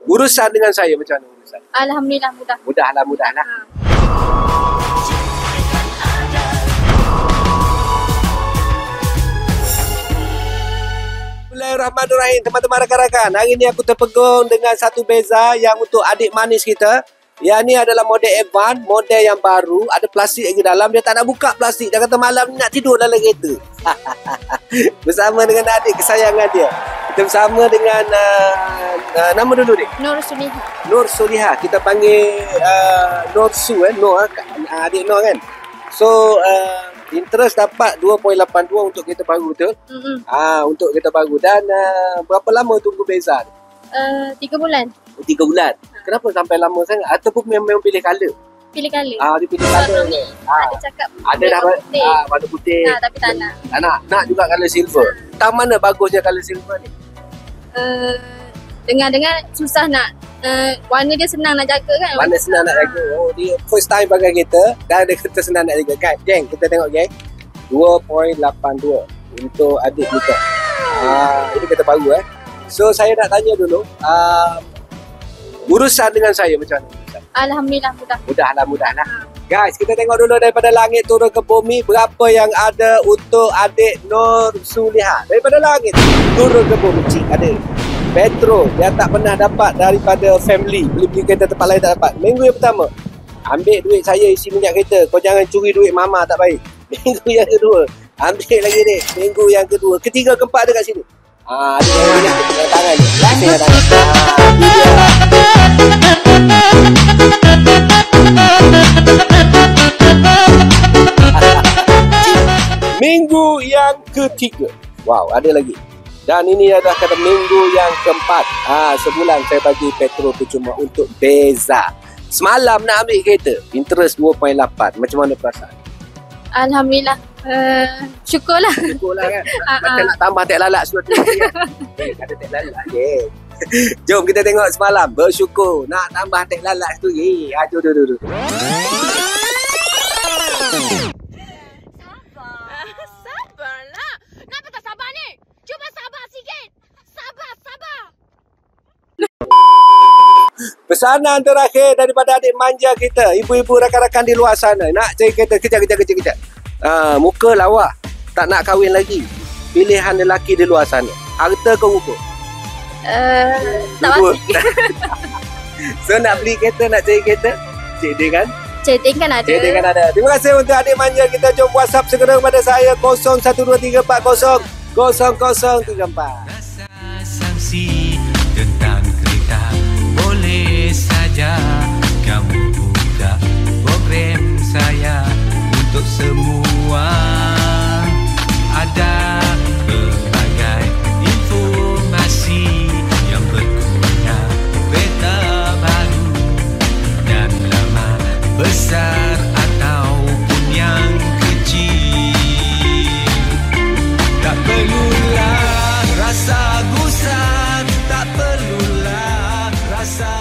Urusan dengan saya macam mana urusan? Alhamdulillah mudah. Mudahlah. Bismillahirrahmanirrahim, teman-teman rakan-rakan. Hari ni aku terpegun dengan satu beza yang untuk adik manis kita. Yang ni adalah model Advance, model yang baru. Ada plastik lagi dalam. Dia tak nak buka plastik. Dia kata malam ni nak tidur dalam kereta. Bersama dengan adik kesayangan dia. Kita bersama dengan nama dulu ni? Nur Suliha. Nur Suliha. Kita panggil Nur Su adik Nur kan. So interest dapat 2.82 untuk kereta baru, betul? Untuk kereta baru. Dan berapa lama tunggu beza ni? 3 bulan. 3 bulan. Kenapa sampai lama sangat? Ataupun memang pilih colour? Pilih colour. Dia pilih colour ni. Ada cakap ada dah putih. warna putih. Tapi tak nak. Tak nak. Nak juga colour silver. Tak mana bagusnya colour silver ni? Dengar-dengar susah nak. Warna dia senang nak jaga kan? Warna senang nak jaga. Dia first time pakai kereta dan dia kata senang nak jaga. Kan, geng, kita tengok geng. 2.82 untuk adik kita. Ini kereta baru So saya nak tanya dulu, urusan dengan saya macam mana? Alhamdulillah mudah. Mudahlah. Guys, kita tengok dulu daripada langit turun ke bumi, berapa yang ada untuk adik Nur Suliha. Daripada langit turun ke bumi, cik ada petrol dia tak pernah dapat daripada family. Beli kereta tempat lain tak dapat. Minggu yang pertama, ambil duit saya isi minyak kereta. Kau jangan curi duit mama, tak baik. Minggu yang kedua, ambil lagi ni. Minggu yang kedua, ketiga, keempat dekat sini. Ada yang minyak tangan ni. Lasing tangan. Minggu yang ketiga. Wow, ada lagi. Dan ini adalah kata minggu yang keempat. Sebulan saya bagi petrol percuma untuk beza. Semalam nak ambil kereta, interest 2.8. Macam mana perasaan? Alhamdulillah. Syukurlah kan. Macam nak tambah tek lalat suatu kan. Ada tek lalat je. Jom kita tengok semalam. Bersyukur nak tambah tek lalat tu. Jom. Sabarlah. Kenapa tak sabar ni? Cuba sabar sikit. Sabar. Pesanan terakhir daripada adik manja kita, ibu-ibu rakan-rakan di luar sana nak cari kereta, kejap. Muka lawa, tak nak kahwin lagi. Pilihan lelaki di luar sana, harta ke muka? Tak pasti. So nak beli kereta, nak cari kereta, cedek kan? Cedek kan ada. Terima kasih untuk adik manja kita. Jom WhatsApp segera kepada saya 0123400034. Sanksi tentang kereta boleh saja kamu buka program saya untuk semua. Ada berbagai informasi yang berguna, kereta baru dan lama, besar ataupun yang kecil. Tak perlulah rasa gusar, tak perlulah rasa